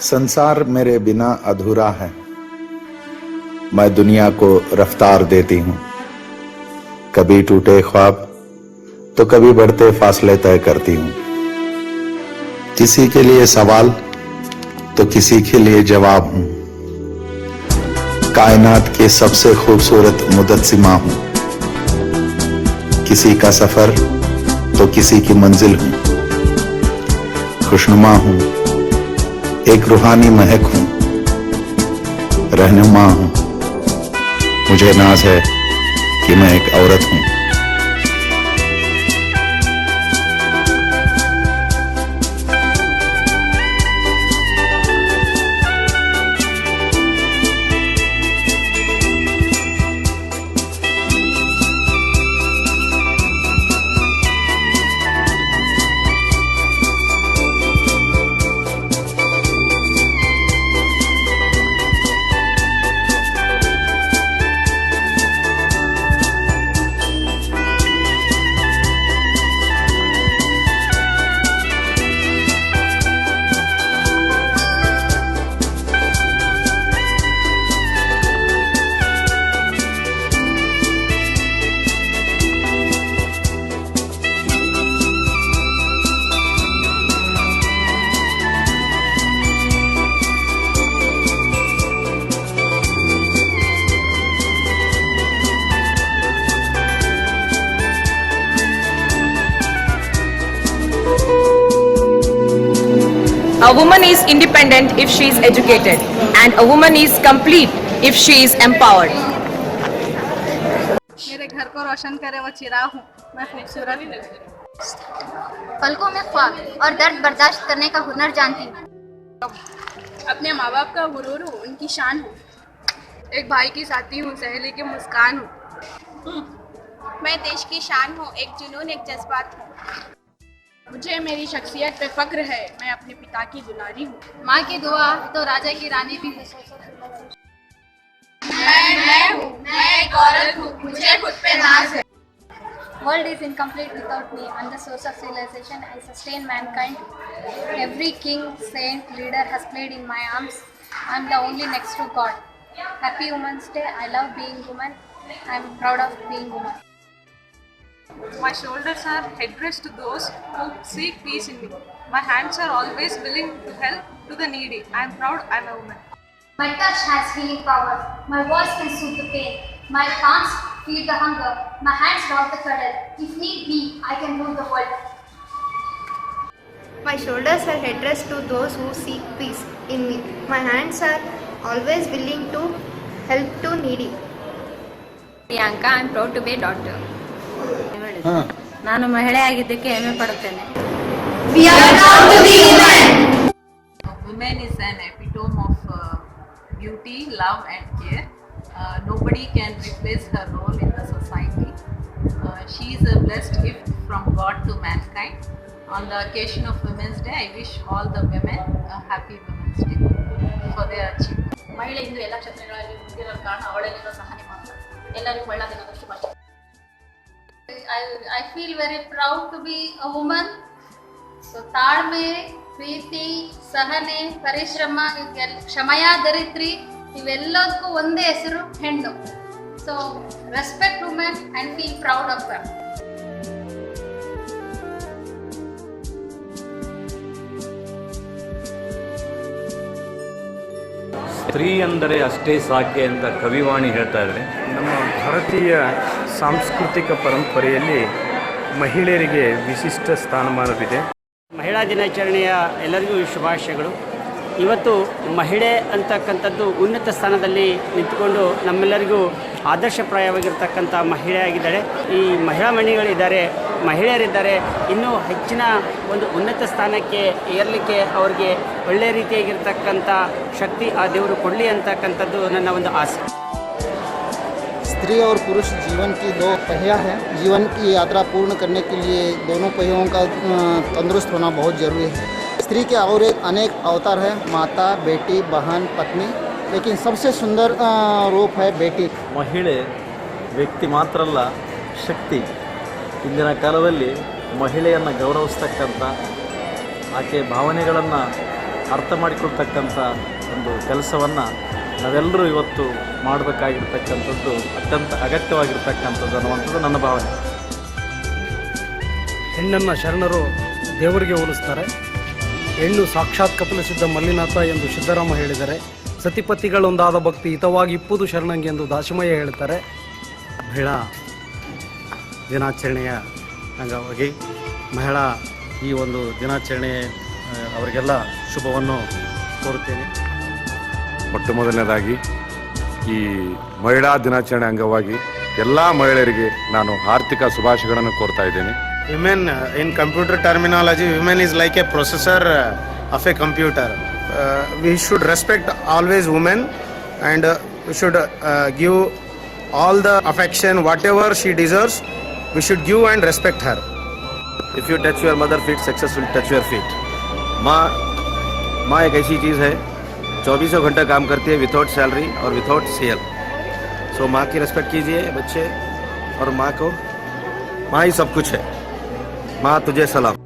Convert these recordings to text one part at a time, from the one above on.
संसार मेरे बिना अधूरा है। मैं दुनिया को रफ्तार देती हूँ। कभी टूटे ख्वाब तो कभी बढ़ते फासले तय करती हूँ। किसी के लिए सवाल तो किसी के लिए जवाब हूँ। कायनात की सबसे खूबसूरत मुजस्सिमा हूँ। किसी का सफर तो किसी की मंजिल हूँ। खुशनुमा हूँ, एक रूहानी महक हूँ। रहनुमा हूँ, मुझे नाज है कि मैं एक औरत हूँ। A woman is independent if she is educated, and a woman is complete if she is empowered. मेरे घर को रोशन करे वो चिराग हूँ, मैं खूबसूरत हूँ। पलकों में ख्वाब और दर्द बर्दाश्त करने का हुनर जानती हूँ। अपने माँ बाप का गुरूर हूँ, उनकी शान हूँ। एक भाई की साथी हूँ, सहेली की मुस्कान हूँ। मैं देश की शान हूँ, एक जुनून एक जज्बात हूँ। मुझे मेरी शख्सियत पे फक्र है, मैं अपने पिता की दुलारी हूँ। माँ की दुआ तो राजा की रानी भी है। मैं हूँ, मैं एक औरत हूँ, मुझे खुद पे नाज है। World is incomplete without me. I'm the source of civilization. I sustain mankind. Every king, saint, leader has played in my arms. I'm the only next to God. Happy Women's Day. I love being woman. I'm proud of being woman. My shoulders are headrest to those who seek peace in me. My hands are always willing to help to the needy. I am proud I am a woman. My touch has healing powers. My voice can soothe the pain. My palms feed the hunger. My hands rock the cradle. If need be, I can rule the world. My shoulders are headrest to those who seek peace in me. My hands are always willing to help to needy. Priyanka, I am proud to be doctor. ನಾನು ಮಹಿಳೆ ಆಗಿದ್ದಕ್ಕೆ ಹೆಮ್ಮೆ ಪಡುತ್ತೇನೆ. We are proud to be women. Women is an epitome of beauty, love and care. Nobody can replace her role in the society. She is a blessed gift from God to mankind. On the occasion of Women's Day, I wish all the women a happy Women's Day for their achievement. ಮಹಿಳೆ ಇಂದು ಎಲ್ಲ ಕ್ಷೇತ್ರಗಳಲ್ಲಿ ಮುಂದಿರಲು ಕಾರಣ ಅವಳಲ್ಲಿರೋ ಸಹನೆ ಮಾತ್ರ. ಎಲ್ಲರಿಗೂ ಒಳ್ಳೆಯದನ್ನು ಶುಭಾಶಯ. I feel very proud to be a woman. So ತಾಳ್ಮೆ, ಪ್ರೀತಿ, ಸಹನೆ, ಪರಿಶ್ರಮ, ಕ್ಷಮಯ, ಧರಿತ್ರಿ ಇವೆಲ್ಲದಕ್ಕೂ ಒಂದೇ ಹೆಸರು ಹೆಣ್ಣು. So respect women and feel proud of them. ಸ್ತ್ರೀ ಅಂದರೆ ಅಷ್ಟೇ ಸಾಕೆ ಅಂತ ಕವಿವಾಣಿ ಹೇಳ್ತಾ ಇದ್ದಾರೆ. ನಮ್ಮ ಭಾರತೀಯ ಸಾಂಸ್ಕೃತಿಕ ಪರಂಪರೆಯಲ್ಲಿ ಮಹಿಳೆಯರಿಗೆ ವಿಶಿಷ್ಟ ಸ್ಥಾನಮಾನವಿದೆ. ಮಹಿಳಾ ದಿನಾಚರಣೆಯ ಎಲ್ಲರಿಗೂ ಶುಭಾಶಯಗಳು. ಇವತ್ತು ಮಹಿಳೆ ಅಂತಕ್ಕಂಥದ್ದು ಉನ್ನತ ಸ್ಥಾನದಲ್ಲಿ ನಿಂತುಕೊಂಡು ನಮ್ಮೆಲ್ಲರಿಗೂ ಆದರ್ಶಪ್ರಾಯವಾಗಿರ್ತಕ್ಕಂಥ ಮಹಿಳೆಯಾಗಿದ್ದಾಳೆ. ಈ ಮಹಿಳಾ ಮಹಿಳೆಯರಿದ್ದಾರೆ ಇನ್ನೂ ಹೆಚ್ಚಿನ ಒಂದು ಉನ್ನತ ಸ್ಥಾನಕ್ಕೆ ಏರಲಿಕ್ಕೆ ಅವರಿಗೆ ಒಳ್ಳೆಯ ರೀತಿಯಾಗಿರ್ತಕ್ಕಂಥ ಶಕ್ತಿ ಆ ದೇವರು ಕೊಡಲಿ ಅಂತಕ್ಕಂಥದ್ದು ನನ್ನ ಒಂದು ಆಸೆ. स्त्री और पुरुष जीवन की दो पहिया है. जीवन की यात्रा पूर्ण करने के लिए दोनों पहियों का तंदुरुस्त होना बहुत ज़रूरी है. स्त्री के और अनेक अवतार है, माता, बेटी, बहन, पत्नी, लेकिन सबसे सुंदर रूप है बेटी. ಮಹಿಳೆ ವ್ಯಕ್ತಿ ಮಾತ್ರ ಅಲ್ಲ, ಶಕ್ತಿ. ಇಂದಿನ ಕಾಲದಲ್ಲಿ ಮಹಿಳೆಯನ್ನು ಗೌರವಿಸ್ತಕ್ಕಂಥ, ಆಕೆ ಭಾವನೆಗಳನ್ನು ಅರ್ಥ ಮಾಡಿಕೊಳ್ತಕ್ಕಂಥ ಒಂದು ಕೆಲಸವನ್ನು ನಾವೆಲ್ಲರೂ ಇವತ್ತು ಮಾಡಬೇಕಾಗಿರ್ತಕ್ಕಂಥದ್ದು ಅತ್ಯಂತ ಅಗತ್ಯವಾಗಿರ್ತಕ್ಕಂಥದ್ದು ಅನ್ನುವಂಥದ್ದು ನನ್ನ ಭಾವನೆ. ಹೆಣ್ಣನ್ನು ಶರಣರು ದೇವರಿಗೆ ಹೋಲಿಸ್ತಾರೆ. ಹೆಣ್ಣು ಸಾಕ್ಷಾತ್ ಕಪಿಲ ಸಿದ್ಧ ಮಲ್ಲಿನಾಥ ಎಂದು ಸಿದ್ದರಾಮ ಹೇಳಿದರೆ, ಸತಿಪತಿಗಳೊಂದಾದ ಭಕ್ತಿ ಹಿತವಾಗಿ ಇಪ್ಪುದು ಶರಣಂಗೆ ಎಂದು ದಾಸಿಮಯ್ಯ ಹೇಳ್ತಾರೆ. ಮಹಿಳಾ ದಿನಾಚರಣೆಯ ಅಂಗವಾಗಿ ಮಹಿಳಾ ಈ ಒಂದು ದಿನಾಚರಣೆ ಅವರಿಗೆಲ್ಲ ಶುಭವನ್ನು ಕೋರುತ್ತೇನೆ. ಮೊಟ್ಟ ಮೊದಲನೇದಾಗಿ ಈ ಮಹಿಳಾ ದಿನಾಚರಣೆ ಅಂಗವಾಗಿ ಎಲ್ಲ ಮಹಿಳೆಯರಿಗೆ ನಾನು ಆರ್ಥಿಕ ಶುಭಾಶಯಗಳನ್ನು ಕೋರ್ತಾ ಇದ್ದೇನೆ. Women, in computer terminology, women is like a processor of a computer. We should respect always women, and we should give all the affection, whatever she deserves, we should give and respect her. If you touch your mother feet, success will touch your feet. माँ एक ऐसी चीज़ है 24 घंटा काम करती है without salary और without cell. सो माँ की रिस्पेक्ट कीजिए बच्चे, और माँ को, माँ ही सब कुछ है. माँ तुझे सलाम.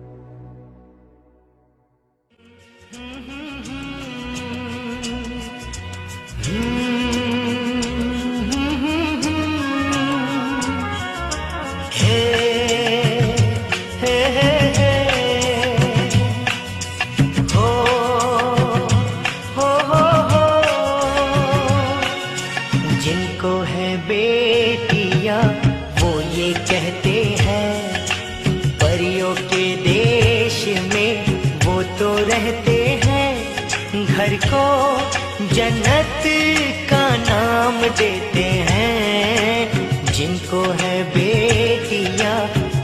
जिनको है बेटियां वो ये कहते हैं, परियों के देश में वो तो रहते हैं, घर को जन्नत का नाम देते हैं. जिनको है बेटियां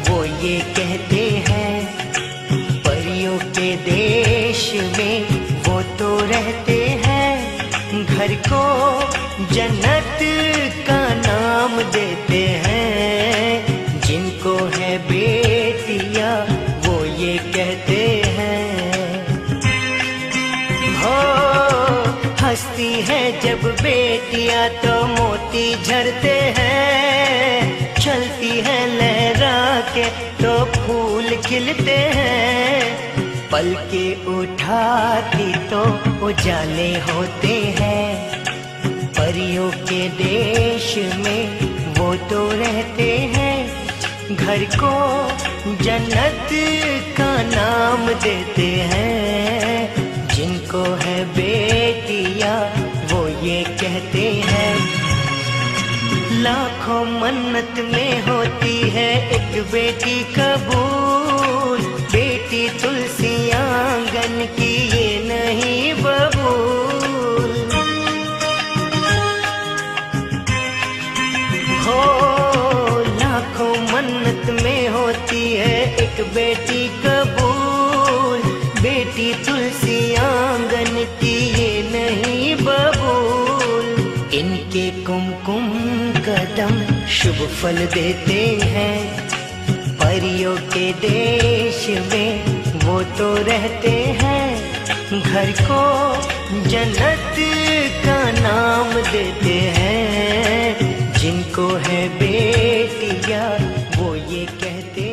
वो ये कहते हैं, परियों के देश में वो तो रहते हैं, घर को जन्नत का नाम देते हैं. जिनको है बेटियां वो ये कहते हैं. हो हंसती है जब बेटियां तो मोती झरते हैं, चलती है लहरा के तो फूल खिलते हैं, पल के उठाती तो उजाले होते हैं. परियों के देश में वो तो रहते हैं, घर को जन्नत का नाम देते हैं. जिनको है बेटियां वो ये कहते हैं, लाखों मन्नत में होती है एक बेटी कबूल, बेटी तुलसी आंगन की ये नहीं बबूल. हो लाखों मन्नत में होती है एक बेटी कबूल, बेटी तुलसी आंगन की ये नहीं बबूल. इनके कुमकुम कदम शुभ फल देते हैं, परियों के देश में वो तो रहते हैं, घर को जन्नत का नाम देते हैं. जिनको है बेटियां वो ये कहते